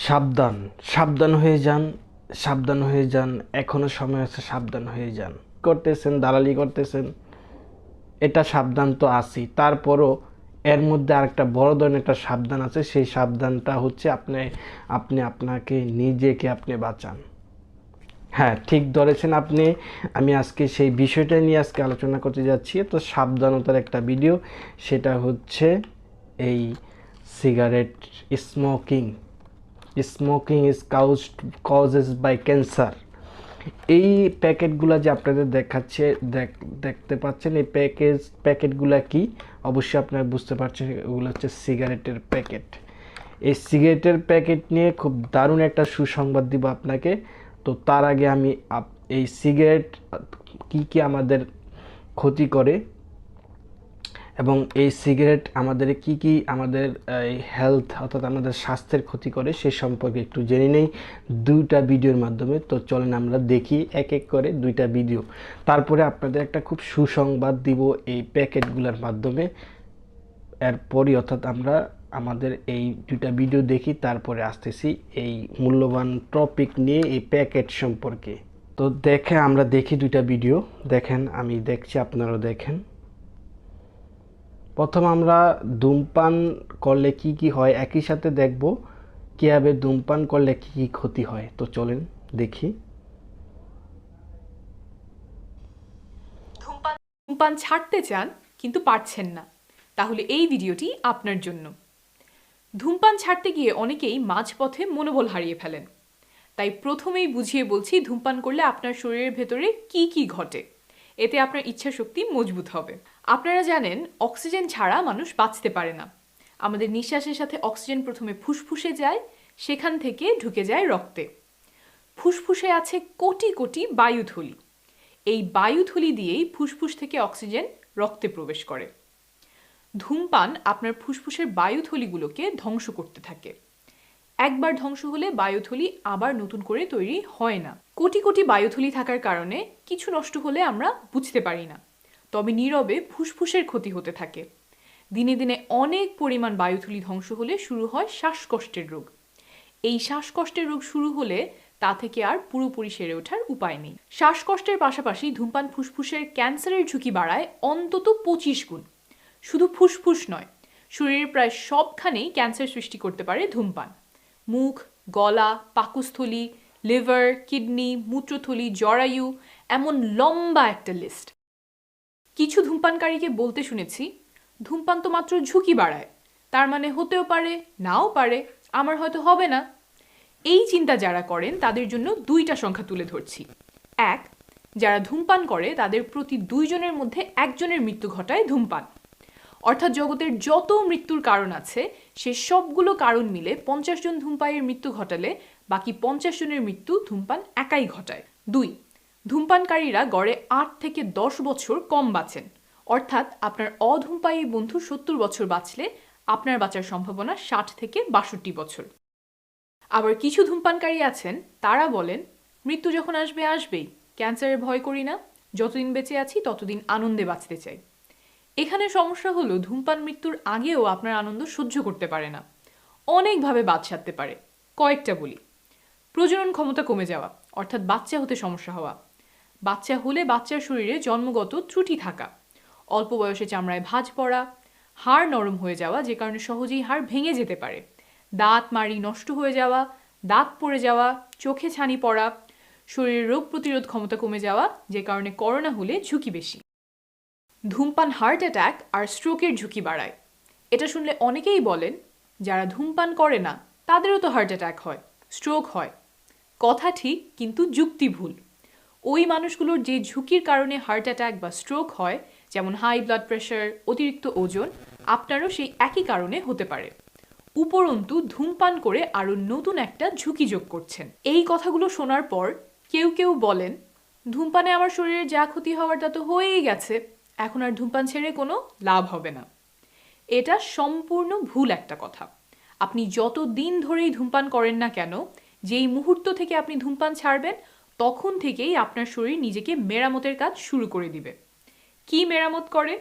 সাবধান, সাবধান হয়ে যান, সাবধান হয়ে যান। এখনো সময় আছে, সাবধান হয়ে যান। করতেছেন, দালালি করতেছেন, এটা সাবধান তো আছি, তারপরও এর মধ্যে আরেকটা বড় ধরনের একটা সাবধান আছে। সেই সাবধানটা হচ্ছে আপনি আপনি আপনাকে নিজেকে আপনি বাঁচান। হ্যাঁ, ঠিক ধরেছেন আপনি। আমি আজকে সেই বিষয়টা নিয়ে আজকে আলোচনা করতে যাচ্ছি। তো সাবধানতার একটা ভিডিও, সেটা হচ্ছে এই cigarette smoking. Smoking is causes by cancer. এই প্যাকেটগুলো যে আপনাদের দেখাচ্ছে, দেখতে পাচ্ছেন, এই প্যাকেটগুলো কি? অবশ্যই আপনারা বুঝতে পারছেন, এগুলো হচ্ছে সিগারেটের প্যাকেট। এই সিগারেটের প্যাকেট নিয়ে খুব দারুণ একটা সুসংবাদ দিব আপনাকে। তো তার আগে আমি এই সিগারেট কি কি আমাদের ক্ষতি করে এবং এই সিগারেট আমাদের কি কি আমাদের এই হেলথ অর্থাৎ আমাদের স্বাস্থ্যের ক্ষতি করে সে সম্পর্কে একটু জেনে নেই দুইটা ভিডিওর মাধ্যমে। তো চলেন আমরা দেখি এক এক করে দুইটা ভিডিও, তারপরে আপনাদের একটা খুব সুসংবাদ দিব এই প্যাকেটগুলোর মাধ্যমে। এরপরই অর্থাৎ আমরা আমাদের এই দুইটা ভিডিও দেখি, তারপরে আসতেছি এই মূল্যবান টপিক নিয়ে, এই প্যাকেট সম্পর্কে। তো দেখে আমরা দেখি দুইটা ভিডিও। দেখেন, আমি দেখছি, আপনারাও দেখেন। প্রথম আমরা ধূমপান করলে কি কি হয় একই সাথে দেখব, কিভাবে ধূমপান করলে কি কি ক্ষতি হয়। তো চলেন দেখি। ধূমপান ধূমপান ছাড়তে চান কিন্তু পারছেন না, তাহলে এই ভিডিওটি আপনার জন্য। ধূমপান ছাড়তে গিয়ে অনেকেই মাঝপথে মনোবল হারিয়ে ফেলেন। তাই প্রথমেই বুঝিয়ে বলছি ধূমপান করলে আপনার শরীরের ভেতরে কি কি ঘটে। এতে আপনার ইচ্ছাশক্তি মজবুত হবে। আপনারা জানেন অক্সিজেন ছাড়া মানুষ বাঁচতে পারে না। আমাদের নিঃশ্বাসের সাথে অক্সিজেন প্রথমে ফুসফুসে যায়, সেখান থেকে ঢুকে যায় রক্তে। ফুসফুসে আছে কোটি কোটি বায়ুথলি। এই বায়ুথলি দিয়েই ফুসফুস থেকে অক্সিজেন রক্তে প্রবেশ করে। ধূমপান আপনার ফুসফুসের বায়ুথলিগুলোকে ধ্বংস করতে থাকে। একবার ধ্বংস হলে বায়ুথলি আবার নতুন করে তৈরি হয় না। কোটি কোটি বায়ুথলি থাকার কারণে কিছু নষ্ট হলে আমরা বুঝতে পারি না, তবে নীরবে ফুসফুসের ক্ষতি হতে থাকে। দিনে দিনে অনেক পরিমাণ বায়ুথলি ধ্বংস হলে শুরু হয় শ্বাসকষ্টের রোগ। এই শ্বাসকষ্টের রোগ শুরু হলে তা থেকে আর পুরোপুরি সেরে ওঠার উপায় নেই। শ্বাসকষ্টের পাশাপাশি ধূমপান ফুসফুসের ক্যান্সারের ঝুঁকি বাড়ায় অন্তত 25 গুণ। শুধু ফুসফুস নয়, শরীরের প্রায় সবখানেই ক্যান্সার সৃষ্টি করতে পারে ধূমপান। মুখ, গলা, পাকস্থলী, লিভার, কিডনি, মূত্রথলি, জরায়ু, এমন লম্বা একটা লিস্ট। কিছু ধূমপানকারীকে বলতে শুনেছি, ধূমপান তো মাত্র ঝুঁকি বাড়ায়, তার মানে হতেও পারে, নাও পারে, আমার হয়তো হবে না। এই চিন্তা যারা করেন তাদের জন্য দুইটা সংখ্যা তুলে ধরছি। এক, যারা ধূমপান করে তাদের প্রতি 2 জনের মধ্যে 1 জনের মৃত্যু ঘটায় ধূমপান। অর্থাৎ জগতের যত মৃত্যুর কারণ আছে সে সবগুলো কারণ মিলে 50 জন ধূমপানের মৃত্যু ঘটালে বাকি 50 জনের মৃত্যু ধূমপান একাই ঘটায়। 2, ধূমপানকারীরা গড়ে 8 থেকে 10 বছর কম বাঁচেন। অর্থাৎ আপনার অধূমপায়ী বন্ধু 70 বছর বাঁচলে আপনার বাঁচার সম্ভাবনা 60 থেকে 62 বছর। আবার কিছু ধূমপানকারী আছেন, তারা বলেন মৃত্যু যখন আসবে আসবেই, ক্যান্সারের ভয় করি না, যতদিন বেঁচে আছি ততদিন আনন্দে বাঁচতে চাই। এখানে সমস্যা হলো ধূমপান মৃত্যুর আগেও আপনার আনন্দ সহ্য করতে পারে না, অনেকভাবে বাদ সাধতে পারে। কয়েকটা বলি। প্রজনন ক্ষমতা কমে যাওয়া, অর্থাৎ বাচ্চা হতে সমস্যা হওয়া। বাচ্চা হলে বাচ্চার শরীরে জন্মগত ত্রুটি থাকা, অল্প বয়সে চামড়ায় ভাঁজ পড়া, হাড় নরম হয়ে যাওয়া যে কারণে সহজেই হাড় ভেঙে যেতে পারে, দাঁত মাড়ি নষ্ট হয়ে যাওয়া, দাঁত পড়ে যাওয়া, চোখে ছানি পড়া, শরীরের রোগ প্রতিরোধ ক্ষমতা কমে যাওয়া যে কারণে করোনা হলে ঝুঁকি বেশি। ধূমপান হার্ট অ্যাটাক আর স্ট্রোকের ঝুঁকি বাড়ায়। এটা শুনলে অনেকেই বলেন যারা ধূমপান করে না তাদেরও তো হার্ট অ্যাটাক হয়, স্ট্রোক হয়। কথা ঠিক, কিন্তু যুক্তি ভুল। ওই মানুষগুলোর যে ঝুঁকির কারণে হার্ট অ্যাটাক বা স্ট্রোক হয়, যেমন হাই ব্লাড প্রেশার, অতিরিক্ত ওজন, আপনারও সেই একই কারণে হতে পারে। উপরন্তু ধূমপান করে আরও নতুন একটা ঝুঁকি যোগ করছেন। এই কথাগুলো শোনার পর কেউ কেউ বলেন ধূমপানে আমার শরীরে যা ক্ষতি হওয়ার তা তো হয়েই গেছে, এখন আর ধূমপান ছেড়ে কোনো লাভ হবে না। এটা সম্পূর্ণ ভুল একটা কথা। আপনি যত দিন ধরেই ধূমপান করেন না কেন, যেই মুহূর্ত থেকে আপনি ধূমপান ছাড়বেন তখন থেকেই আপনার শরীর নিজেকে মেরামতের কাজ শুরু করে দিবে। কি মেরামত করে?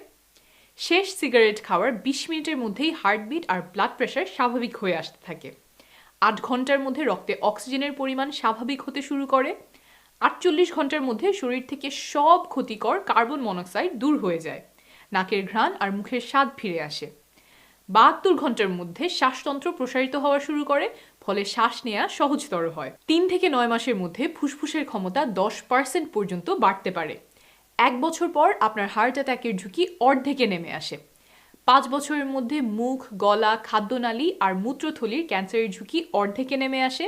শেষ সিগারেট খাওয়ার 20 মিনিটের মধ্যেই হার্টবিট আর ব্লাড প্রেশার স্বাভাবিক হয়ে আসতে থাকে। 8 ঘন্টার মধ্যে রক্তে অক্সিজেনের পরিমাণ স্বাভাবিক হতে শুরু করে। 48 ঘন্টার মধ্যে শরীর থেকে সব ক্ষতিকর কার্বন মনোক্সাইড দূর হয়ে যায়, নাকের ঘ্রাণ আর মুখের স্বাদ ফিরে আসে। 72 ঘন্টার মধ্যে শ্বাসতন্ত্র প্রসারিত হওয়া শুরু করে, ফলে শ্বাস নেওয়া সহজতর হয়। 3 থেকে 9 মাসের মধ্যে ফুসফুসের ক্ষমতা 10% পর্যন্ত বাড়তে পারে। 1 বছর পর আপনার হার্ট অ্যাটাকের ঝুঁকি অর্ধেকে নেমে আসে। 5 বছরের মধ্যে মুখ, গলা, খাদ্যনালী আর মূত্রথলির ক্যান্সারের ঝুঁকি অর্ধেকে নেমে আসে।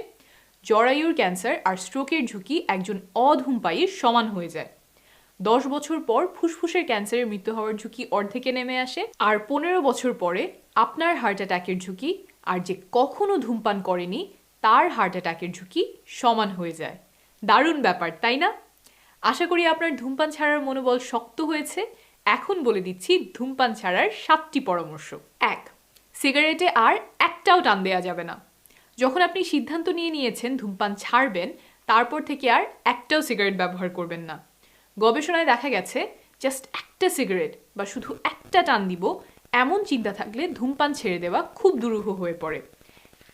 জরায়ুর ক্যান্সার আর স্ট্রোকের ঝুঁকি একজন অধূমপায়ীর সমান হয়ে যায়। 10 বছর পর ফুসফুসের ক্যান্সারের মৃত্যু হওয়ার ঝুঁকি অর্ধেকে নেমে আসে। আর 15 বছর পরে আপনার হার্ট অ্যাটাকের ঝুঁকি আর যে কখনো ধূমপান করেনি তার হার্ট অ্যাটাকের ঝুঁকি সমান হয়ে যায়। দারুণ ব্যাপার, তাই না? আশা করি আপনার ধূমপান ছাড়ার মনোবল শক্ত হয়েছে। এখন বলে দিচ্ছি ধূমপান ছাড়ার 7টি পরামর্শ। 1. সিগারেটে আর একটাও টান দেওয়া যাবে না। যখন আপনি সিদ্ধান্ত নিয়েছেন ধূমপান ছাড়বেন, তারপর থেকে আর একটাও সিগারেট ব্যবহার করবেন না। গবেষণায় দেখা গেছে জাস্ট একটা সিগারেট বা শুধু একটা টান দিব এমন চিন্তা থাকলে ধূমপান ছেড়ে দেওয়া খুব দুরূহ হয়ে পড়ে।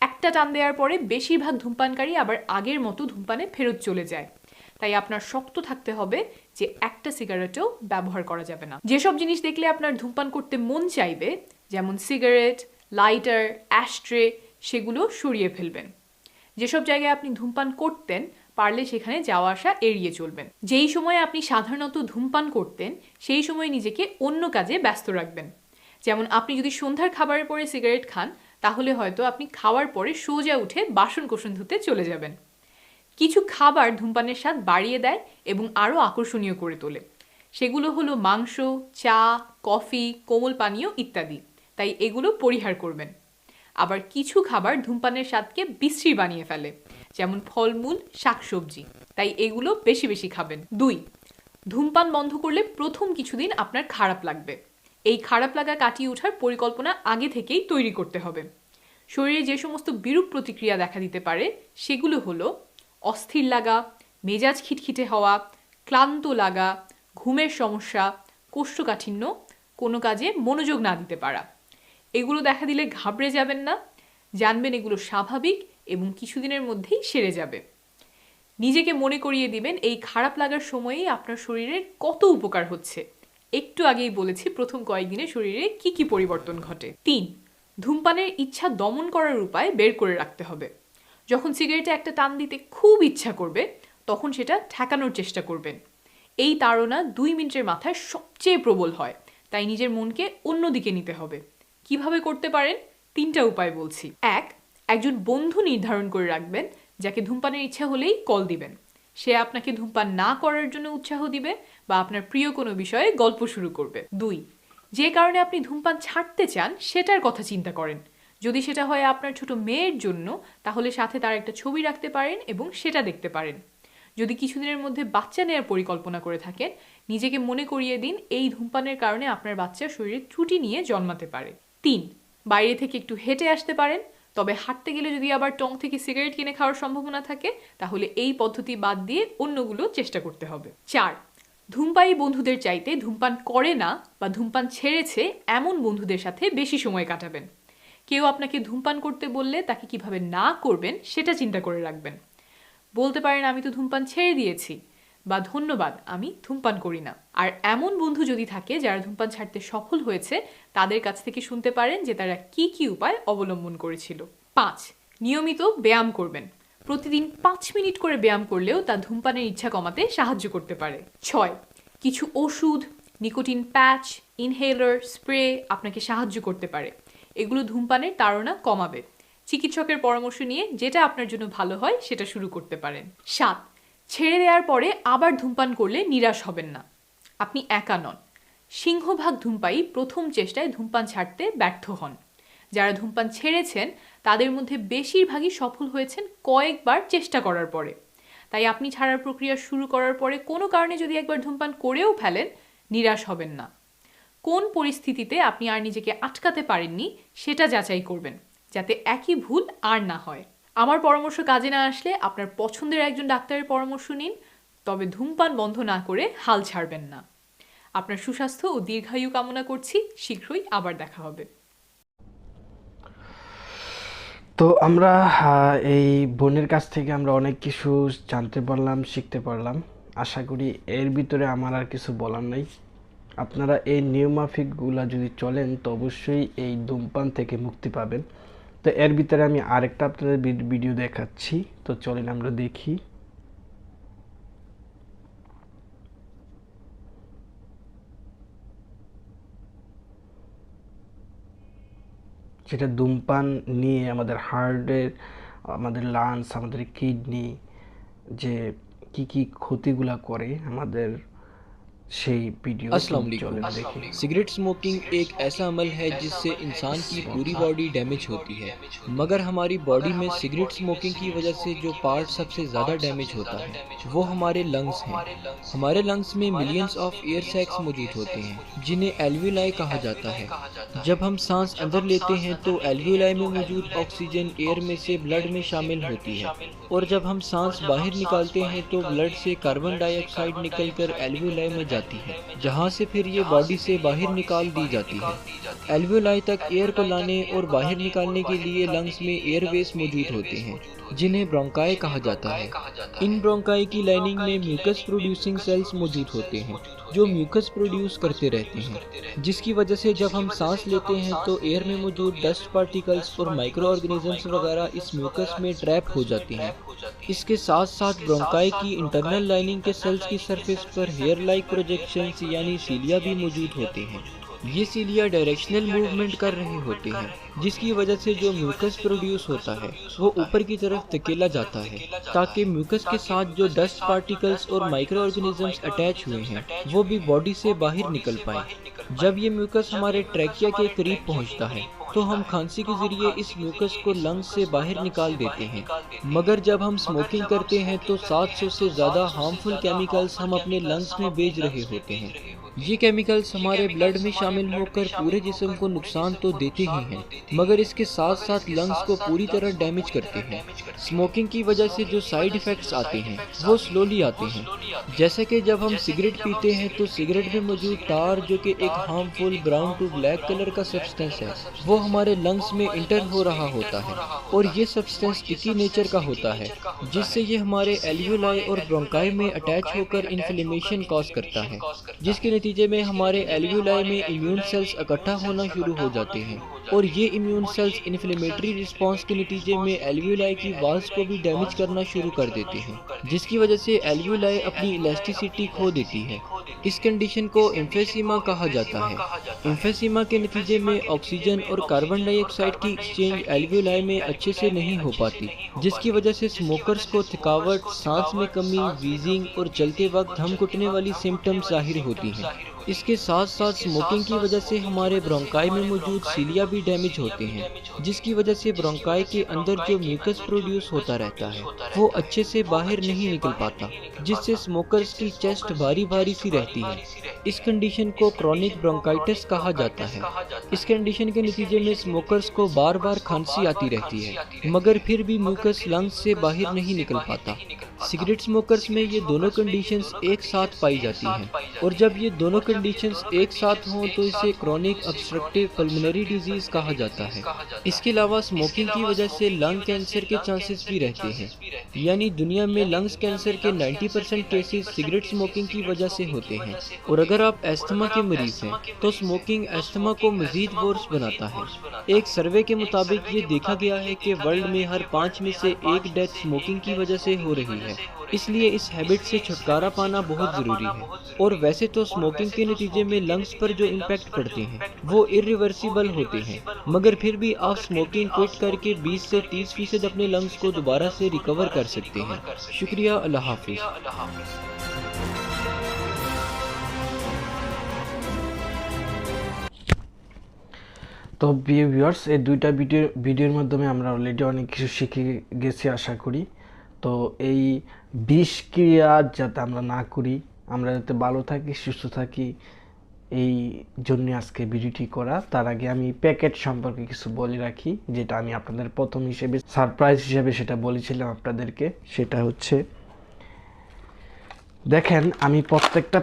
একটা টান দেওয়ার পরে বেশিরভাগ ধূমপানকারী আবার আগের মতো ধূমপানে ফেরত চলে যায়। তাই আপনার শক্ত থাকতে হবে যে একটা সিগারেটও ব্যবহার করা যাবে না। যেসব জিনিস দেখলে আপনার ধূমপান করতে মন চাইবে, যেমন সিগারেট, লাইটার, অ্যাশট্রে, সেগুলো সরিয়ে ফেলবেন। যেসব জায়গায় আপনি ধূমপান করতেন, পারলে সেখানে যাওয়া আসা এড়িয়ে চলবেন। যেই সময়ে আপনি সাধারণত ধূমপান করতেন, সেই সময় নিজেকে অন্য কাজে ব্যস্ত রাখবেন। যেমন আপনি যদি সন্ধ্যার খাবারের পরে সিগারেট খান, তাহলে হয়তো আপনি খাওয়ার পরে সোজা উঠে বাসন কোসন ধুতে চলে যাবেন। কিছু খাবার ধূমপানের স্বাদ বাড়িয়ে দেয় এবং আরও আকর্ষণীয় করে তোলে। সেগুলো হলো মাংস, চা, কফি, কোমল পানীয় ইত্যাদি। তাই এগুলো পরিহার করবেন। আবার কিছু খাবার ধূমপানের স্বাদকে বিশ্রী বানিয়ে ফেলে, যেমন ফলমূল, শাকসবজি। তাই এগুলো বেশি বেশি খাবেন। 2. ধূমপান বন্ধ করলে প্রথম কিছুদিন আপনার খারাপ লাগবে। এই খারাপ লাগা কাটিয়ে ওঠার পরিকল্পনা আগে থেকেই তৈরি করতে হবে। শরীরে যে সমস্ত বিরূপ প্রতিক্রিয়া দেখা দিতে পারে সেগুলো হলো অস্থির লাগা, মেজাজ খিটখিটে হওয়া, ক্লান্ত লাগা, ঘুমের সমস্যা, কোষ্ঠকাঠিন্য, কোনো কাজে মনোযোগ না দিতে পারা। এগুলো দেখা দিলে ঘাবড়ে যাবেন না, জানবেন এগুলো স্বাভাবিক এবং কিছুদিনের মধ্যেই সেরে যাবে। নিজেকে মনে করিয়ে দিবেন এই খারাপ লাগার সময়েই আপনার শরীরের কত উপকার হচ্ছে। একটু আগেই বলেছি প্রথম কয়েকদিনে শরীরে কি কি পরিবর্তন ঘটে। 3. ধূমপানের ইচ্ছা দমন করার উপায় বের করে রাখতে হবে। যখন সিগারেটে একটা টান দিতে খুব ইচ্ছা করবে, তখন সেটা ঠেকানোর চেষ্টা করবেন। এই তাড়না 2 মিনিটের মাথায় সবচেয়ে প্রবল হয়, তাই নিজের মনকে অন্যদিকে নিতে হবে। কিভাবে করতে পারেন? 3টা উপায় বলছি। 1. একজন বন্ধু নির্ধারণ করে রাখবেন, যাকে ধূমপানের ইচ্ছা হলেই কল দিবেন। সে আপনাকে ধূমপান না করার জন্য উৎসাহ দিবে বা আপনার প্রিয় কোনো বিষয়ে গল্প শুরু করবে। 2. যে কারণে আপনি ধূমপান ছাড়তে চান সেটার কথা চিন্তা করেন। যদি সেটা হয় আপনার ছোট মেয়ের জন্য, তাহলে সাথে তার একটা ছবি রাখতে পারেন এবং সেটা দেখতে পারেন। যদি কিছুদিনের মধ্যে বাচ্চা নেওয়ার পরিকল্পনা করে থাকেন, নিজেকে মনে করিয়ে দিন এই ধূমপানের কারণে আপনার বাচ্চা শরীরে ত্রুটি নিয়ে জন্মাতে পারে। 3. বাইরে থেকে একটু হেঁটে আসতে পারেন, তবে হাঁটতে গেলে যদি আবার টং থেকে সিগারেট কিনে খাওয়ার সম্ভাবনা থাকে, তাহলে এই পদ্ধতি বাদ দিয়ে অন্যগুলো চেষ্টা করতে হবে। 4. ধূমপায়ী বন্ধুদের চাইতে ধূমপান করে না বা ধূমপান ছেড়েছে এমন বন্ধুদের সাথে বেশি সময় কাটাবেন। কেউ আপনাকে ধূমপান করতে বললে তাকে কিভাবে না করবেন সেটা চিন্তা করে রাখবেন। বলতে পারেন, আমি তো ধূমপান ছেড়ে দিয়েছি, বা ধন্যবাদ, আমি ধূমপান করি না। আর এমন বন্ধু যদি থাকে যারা ধূমপান ছাড়তে সফল হয়েছে, তাদের কাছ থেকে শুনতে পারেন যে তারা কি কি উপায় অবলম্বন করেছিল। 5. নিয়মিত ব্যায়াম করবেন। প্রতিদিন 5 মিনিট করে ব্যায়াম করলেও তা ধূমপানের ইচ্ছা কমাতে সাহায্য করতে পারে। 6. কিছু ওষুধ, নিকোটিন প্যাচ, ইনহেলার, স্প্রে আপনাকে সাহায্য করতে পারে। এগুলো ধূমপানের তাড়না কমাবে। চিকিৎসকের পরামর্শ নিয়ে যেটা আপনার জন্য ভালো হয় সেটা শুরু করতে পারেন। 7. ছেড়ে দেওয়ার পরে আবার ধূমপান করলে নিরাশ হবেন না। আপনি একা নন। সিংহভাগ ধূমপায়ী প্রথম চেষ্টায় ধূমপান ছাড়তে ব্যর্থ হন। যারা ধূমপান ছেড়েছেন তাদের মধ্যে বেশিরভাগই সফল হয়েছেন কয়েকবার চেষ্টা করার পরে। তাই আপনি ছাড়ার প্রক্রিয়া শুরু করার পরে কোনো কারণে যদি একবার ধূমপান করেও ফেলেন, নিরাশ হবেন না। কোন পরিস্থিতিতে আপনি আর নিজেকে আটকাতে পারেননি সেটা যাচাই করবেন, যাতে একই ভুল আর না হয়। আমার পরামর্শ কাজে না আসলে আপনার পছন্দের একজন ডাক্তারের পরামর্শ নিন, তবে ধূমপান বন্ধ না করে হাল ছাড়বেন না। আপনার সুস্বাস্থ্য ও দীর্ঘায়ু কামনা করছি। শীঘ্রই আবার দেখা হবে। তো আমরা এই বোনের কাছ থেকে আমরা অনেক কিছু জানতে পারলাম, শিখতে পারলাম। আশা করি এর ভিতরে আমার আর কিছু বলার নেই। আপনারা এই নিয়মমাফিকগুলা যদি চলেন তো অবশ্যই এই ধূমপান থেকে মুক্তি পাবেন। তো এর ভিতরে আমি আরেকটা আপনাদের ভিডিও দেখাচ্ছি, তো চলেন আমরা দেখি। যেটা ধূমপান নিয়ে আমাদের হার্টের, আমাদের লাংস, আমাদের কিডনি যে কি কি ক্ষতিগুলা করে আমাদের, সেই ভিডিও अस्सलाम চলেন वालेकुम। দেখি। सिगरेट स्मोकिंग एक ऐसा अमल है जिससे इंसान की पूरी बॉडी डैमेज होती है, मगर हमारी बॉडी में सिगरेट स्मोकिंग की वजह से जो पार्ट सबसे ज़्यादा डैमेज होता है वो हमारे लंग्स हैं। हमारे लंग्स में मिलियंस ऑफ एयर सैक्स मौजूद होते हैं जिन्हें एल्वियोलाई कहा जाता है। जब हम सांस अंदर लेते हैं तो एल्वियोलाई में मौजूद ऑक्सीजन एयर में से ब्लड में शामिल होती है, और जब हम सांस बाहर निकालते हैं तो ब्लड से कार्बन डाइऑक्साइड निकलकर एल्वियोलाई में जाती है, जहां से फिर ये बॉडी से बाहर निकाल दी जाती है। एल्वियोलाई तक एयर को लाने और बाहर निकालने के लिए लंग्स में एयरवेज मौजूद होते हैं जिन्हें ब्रोंकाई कहा जाता है। इन ब्रोंकाई की लाइनिंग में म्यूकस प्रोड्यूसिंग सेल्स मौजूद होते हैं जो म्यूकस प्रोड्यूस करते रहते हैं, जिसकी वजह से जब हम सांस लेते हैं तो एयर में मौजूद डस्ट पार्टिकल्स और माइक्रो ऑर्गेनिजम्स वगैरह इस म्यूकस में ट्रैप हो जाती हैं। इसके साथ साथ ब्रोंकाई की इंटरनल लाइनिंग के सेल्स की सरफेस पर हेयर लाइक प्रोजेक्शंस यानी सीलिया भी मौजूद होते हैं। ये सीलिया डायरेक्शनल मूवमेंट कर रहे होते हैं, जिसकी वजह से जो म्यूकस प्रोड्यूस होता है वो ऊपर की तरफ धकेला जाता है ताकि म्यूकस के साथ जो डस्ट पार्टिकल्स और माइक्रो ऑर्गेनिजम्स अटैच हुए हैं वो भी बॉडी से बाहर निकल पाए। जब ये म्यूकस हमारे ट्रैकिया के करीब पहुंचता है तो हम खांसी के जरिए इस म्यूकस को लंग्स से बाहर निकाल देते हैं, मगर जब हम स्मोकिंग करते हैं तो 700 से ज़्यादा हार्मफुल केमिकल्स हम अपने लंग्स में भेज रहे होते हैं। ये केमिकल्स हमारे ब्लड में शामिल होकर पूरे जिस्म को नुकसान तो देते ही हैं, मगर इसके साथ साथ लंग्स को पूरी तरह डैमेज करते हैं। स्मोकिंग की वजह से जो साइड इफ़ेक्ट्स आते हैं वो स्लोली आते हैं, जैसे कि जब हम सिगरेट पीते हैं तो सिगरेट में मौजूद टार जो कि एक harmful brown to black colour का सब्सटेंस है वो हमारे लंग्स में इंटर हो रहा होता है, और ये सब्सटेंस स्टिकी नेचर का होता है जिससे ये हमारे एल्वियोलाई और ब्रोंकाई में अटैच होकर इन्फ्लेमेशन कॉज करता है, जिसके नतीजे में हमारे एल्वियोलाई में इम्यून सेल्स इकट्ठा होना शुरू हो जाते हैं, और ये इम्यून सेल्स इन्फ्लेमेटरी रिस्पांस के नतीजे में एल्वियोलाई की वॉल्स को भी डैमेज करना शुरू कर देते हैं, जिसकी वजह से एल्वियोलाई अपनी इलास्टिसिटी खो देती है। इस कंडीशन को एम्फेसीमा कहा जाता है। एम्फेसीमा के नतीजे में ऑक्सीजन और कार्बन डाइऑक्साइड की एक्सचेंज एल्वियोलाई में अच्छे से नहीं हो पाती, जिसकी वजह से स्मोकर्स को थकावट, सांस में कमी, वीजिंग और चलते वक्त दम घुटने वाली सिम्टम्स जाहिर होती हैं। इसके साथ साथ स्मोकिंग की वजह से हमारे ब्रोंकाई में मौजूद सीलिया भी डैमेज होते हैं, जिसकी वजह से ब्रोंकाई के अंदर जो म्यूकस प्रोड्यूस होता रहता है वो अच्छे से बाहर नहीं निकल पाता, जिससे स्मोकर्स की चेस्ट भारी भारी सी रहती है। इस कंडीशन को क्रॉनिक ब्रोंकाइटिस कहा जाता है। इस कंडीशन के नतीजे में स्मोकर्स को बार बार खांसी आती रहती है, मगर फिर भी म्यूकस लंग्स से बाहर नहीं निकल पाता। सिगरेट स्मोकर्स में ये दोनों कंडीशंस एक साथ पाई जाती हैं, और जब ये दोनों कंडीशंस एक साथ हों तो इसे क्रॉनिक ऑब्स्ट्रक्टिव पल्मोनरी डिजीज कहा जाता है। इसके अलावा स्मोकिंग की वजह से लंग कैंसर के चांसेस भी रहते हैं, यानी दुनिया में लंग्स कैंसर के 90% केसेस सिगरेट स्मोकिंग की वजह से होते हैं। और अगर आप एस्थमा के मरीज हैं तो स्मोकिंग एस्थमा को मजीद वर्स बनाता है। एक सर्वे के मुताबिक ये देखा गया है कि वर्ल्ड में हर 5 में से 1 डेथ स्मोकिंग की वजह से हो रही है, इसलिए इस हैबिट से छुटकारा पाना बहुत ज़रूरी है। और वैसे तो स्मोकिंग के नतीजे में लंग्स पर जो इम्पैक्ट पड़ते हैं वो इरिवर्सिबल होते हैं, मगर फिर भी आप स्मोकिंग क्विट करके 20 से 30% अपने लंग्स को दोबारा से रिकवर कर सकते हैं। शुक्रिया, अल्लाह हाफिज़। তো ভিউয়ার্স, এই দুইটা ভিডিওর মাধ্যমে আমরা অলরেডি অনেক কিছু শিখে গেছি আশা করি। তো এই বিষক্রিয়া যাতে আমরা না করি, আমরা যাতে ভালো থাকি, সুস্থ থাকি, এই জন্য আজকে ভিডিওটি করা। তার আগে আমি প্যাকেট সম্পর্কে কিছু বলে রাখি, যেটা আমি আপনাদের প্রথম হিসেবে সারপ্রাইজ হিসেবে সেটা বলেছিলাম আপনাদেরকে। সেটা হচ্ছে, দেখেন আমি প্রত্যেকটা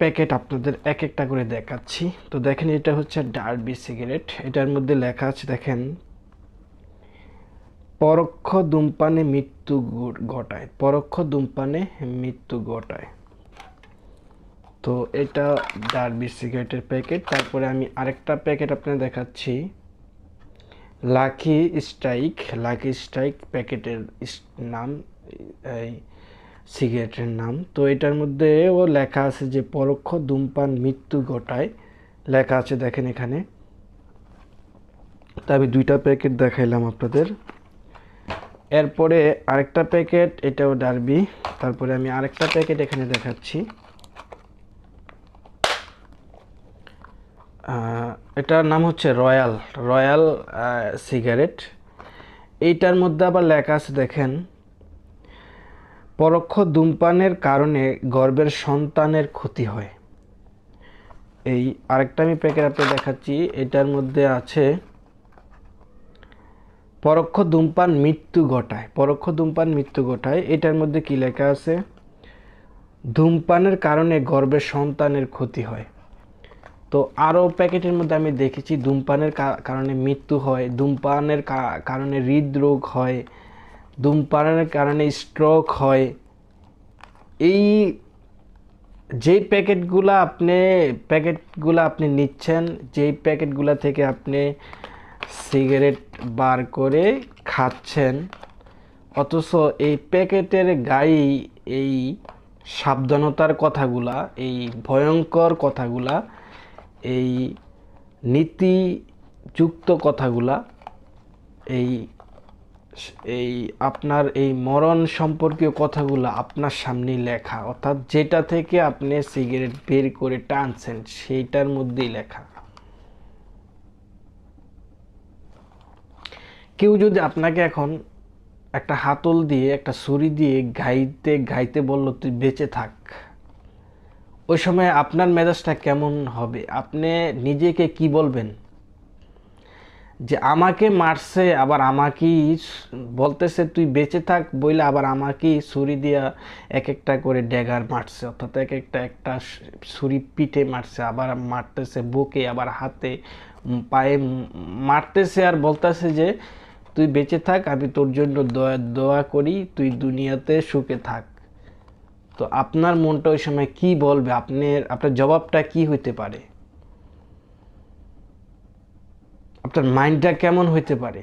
প্যাকেট আপনাদের এক একটা করে দেখাচ্ছি। তো দেখেন, এটা হচ্ছে ডার্বি সিগারেট। এটার মধ্যে লেখা আছে, দেখেন পরোক্ষ ধূমপানে মৃত্যু ঘটায়, পরোক্ষ ধূমপানে মৃত্যু ঘটায়। তো এটা ডার্বি সিগারেটের প্যাকেট। তারপরে আমি আরেকটা প্যাকেট আপনাদের দেখাচ্ছি, লাকি স্ট্রাইক। লাকি স্ট্রাইক প্যাকেটের নাম, এই সিগারেটের নাম। তো এটার মধ্যেও লেখা আছে যে পরোক্ষ ধূমপান মৃত্যু ঘটায়, লেখা আছে দেখেন এখানে। তা আমি 2টা প্যাকেট দেখাইলাম আপনাদের। এরপরে আরেকটা প্যাকেট, এটাও ডার্বি। তারপরে আমি আরেকটা প্যাকেট এখানে দেখাচ্ছি, এটার নাম হচ্ছে রয়্যাল, রয়্যাল সিগারেট। এইটার মধ্যে আবার লেখা আছে দেখেন, পরোক্ষ ধূমপানের কারণে গর্ভের সন্তানের ক্ষতি হয়। এই আরেকটা আমি প্যাকেট আপনাদের দেখাচ্ছি, এটার মধ্যে আছে পরোক্ষ ধূমপান মৃত্যু ঘটায়, পরোক্ষ ধূমপান মৃত্যু ঘটায়। এটার মধ্যে কি লেখা আছে, ধূমপানের কারণে গর্ভের সন্তানের ক্ষতি হয়। তো আরও প্যাকেটের মধ্যে আমি দেখেছি ধূমপানের কারণে মৃত্যু হয়, ধূমপানের কারণে হৃদরোগ হয়, ধূমপানের কারণে স্ট্রোক হয়। এই যে প্যাকেটগুলো আপনি নিচ্ছেন, যেই প্যাকেটগুলো থেকে আপনি সিগারেট বার করে খাচ্ছেন, অথচ এই প্যাকেটের গায়ে এই সাবধানতার কথাগুলা, এই ভয়ঙ্কর কথাগুলা, এই নীতিযুক্ত কথাগুলা, এই এই আপনার এই মরণ সম্পর্কীয় কথাগুলো আপনার সামনেই লেখা, অর্থাৎ যেটা থেকে আপনি সিগারেট বের করে টানছেন সেইটার মধ্যেই লেখা। কেউ যদি আপনাকে এখন একটা হাতল দিয়ে, একটা ছুরি দিয়ে গাইতে গাইতে বলল তুই বেঁচে থাক, ওই সময় আপনার মেজাজটা কেমন হবে? আপনি নিজেকে কি বলবেন? যে আমাকে মারছে, আবার আমাকেই বলতেছে তুই বেঁচে থাক বইলে, আবার আমাকেই ছুরি দিয়া এক একটা করে ড্যাগার মারছে, অর্থাৎ এক একটা ছুরি পিঠে মারছে, আবার মারতেছে বুকে, আবার হাতে পায়ে মারতেছে, আর বলতেছে যে তুই বেঁচে থাক, আমি তোর জন্য দোয়া করি, তুই দুনিয়াতে সুখে থাক। তো আপনার মনটা ওই সময় কি বলবে? আপনার জবাবটা কি হইতে পারে? আপনার মাইন্ডটা কেমন হইতে পারে?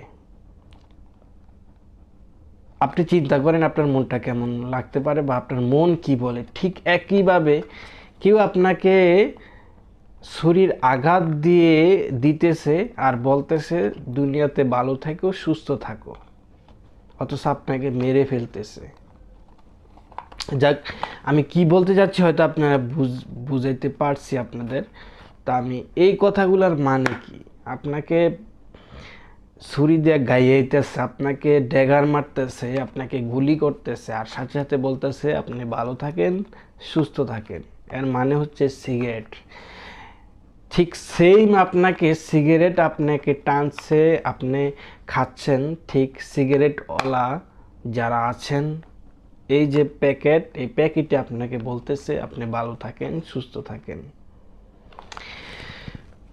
আপনি চিন্তা করেন আপনার মনটা কেমন লাগতে পারে, বা আপনার মন কি বলে। ঠিক একইভাবে কেউ আপনাকে ছুরির আঘাত দিয়ে দিতেছে আর বলতেছে দুনিয়াতে ভালো থাকো, সুস্থ থাকো, অথচ আপনাকে মেরে ফেলতেছে। যাক, আমি কি বলতে যাচ্ছি হয়তো আপনারা বুঝাইতে পারছি আপনাদের। তা আমি এই কথাগুলোর মানে কি, আপনাকে ছুরি দিয়ে গাইতেছে, আপনাকে ড্যাগার মারতেছে, আপনাকে গুলি করতেছে, আর সাথে সাথে বলতেছে আপনি ভালো থাকেন, সুস্থ থাকেন। এর মানে হচ্ছে সিগারেট। ঠিক সেম সিগারেট আপনাকে টানছে, আপনি খাচ্ছেন। ঠিক সিগারেটওয়ালা যারা আছেন, এই যে প্যাকেট, এই প্যাকেটে আপনাকে বলতেছে আপনি ভালো থাকেন, সুস্থ থাকেন।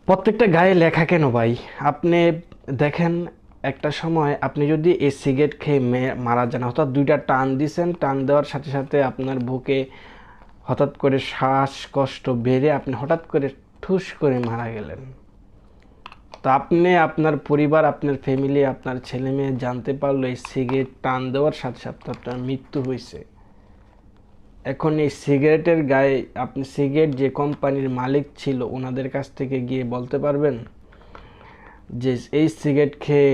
প্রত্যেকটা গায়ে লেখা কেন ভাই? আপনি দেখেন, একটা সময় আপনি যদি এই সিগারেট খেয়ে মারা যান, হঠাৎ 2টা টান দিছেন, টান দেওয়ার সাথে সাথে আপনার বুকে হঠাৎ করে শ্বাসকষ্ট বেড়ে আপনি হঠাৎ করে ঠুস করে মারা গেলেন। তো আপনি, আপনার পরিবার, আপনার ফ্যামিলি, আপনার ছেলে মেয়ে জানতে পারলো এই সিগারেট টান দেওয়ার সাথে সাথে আপনার মৃত্যু হয়েছে। এখন এই সিগারেটের গায়ে আপনি সিগারেট যে কোম্পানির মালিক ছিল ওনাদের কাছ থেকে গিয়ে বলতে পারবেন যে এই সিগারেট খেয়ে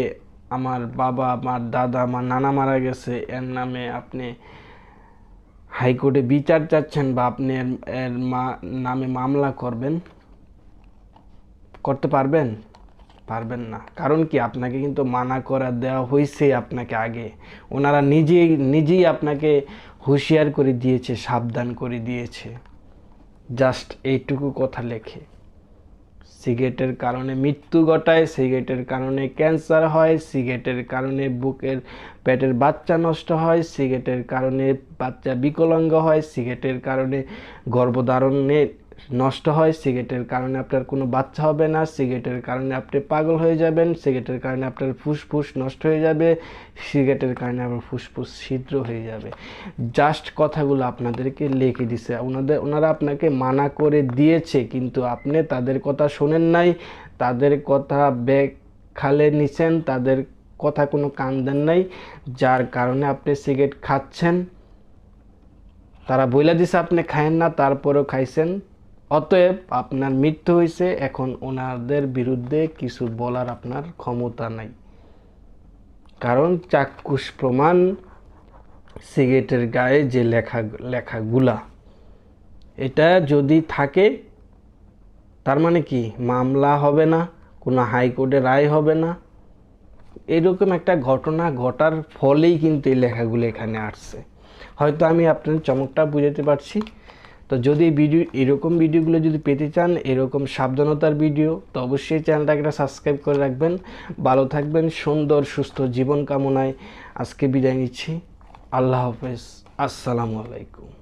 আমার বাবা, আমার দাদা, আমার নানা মারা গেছে, এর নামে আপনি হাইকোর্টে বিচার চাচ্ছেন, বা আপনি এর নামে মামলা করতে পারবেন? পারবেন না। কারণ কি, আপনাকে কিন্তু মানা করা দেওয়া হয়েছে আপনাকে আগে। ওনারা নিজেই আপনাকে হুঁশিয়ার করে দিয়েছে, সাবধান করে দিয়েছে। জাস্ট এইটুকু কথা লেখে। সিগারেটের কারণে মৃত্যু ঘটায়, সিগারেটের কারণে ক্যান্সার হয়, সিগারেটের কারণে পেটের বাচ্চা নষ্ট হয়, সিগারেটের কারণে বাচ্চা বিকলাঙ্গ হয়, সিগারেটের কারণে গর্ভধারণের নষ্ট হয়, সিগারেটের কারণে আপনার কোনো বাচ্চা হবে না, সিগারেটের কারণে আপনি পাগল হয়ে যাবেন, সিগারেটের কারণে আপনার ফুসফুস নষ্ট হয়ে যাবে, সিগারেটের কারণে আপনার ফুসফুস ছিদ্র হয়ে যাবে। জাস্ট কথাগুলো আপনাদেরকে লিখে দিছে, ওনারা আপনাকে মানা করে দিয়েছে, কিন্তু আপনি তাদের কথা শোনেন নাই, তাদের কথা ব্যাগ খালে নিছেন, তাদের কথা কোনো কান দেন নাই, যার কারণে আপনি সিগারেট খাচ্ছেন। তারা বইলা দিছে আপনি খায়েন না, তারপরেও খাইছেন, অতএব আপনার মৃত্যু হয়েছে। এখন ওনাদের বিরুদ্ধে কিছু বলার আপনার ক্ষমতা নাই, কারণ চাক্ষুষ প্রমাণ সিগারেটের গায়ে যে লেখাগুলা, এটা যদি থাকে তার মানে কি মামলা হবে না, কোনো হাইকোর্টে রায় হবে না। এরকম একটা ঘটনা ঘটার ফলেই কিন্তু এই লেখাগুলো এখানে আসছে। হয়তো আমি আপনার চমকটা বুঝাতে পারছি। তো যদি এরকম ভিডিওগুলো যদি পেতে চান, এরকম সাবধানতার ভিডিও, তো অবশ্যই চ্যানেলটাকে সাবস্ক্রাইব করে রাখবেন। ভালো থাকবেন, সুন্দর সুস্থ জীবন কামনায় আজকে বিদায় নিচ্ছি। আল্লাহ হাফেজ, আসসালামু আলাইকুম।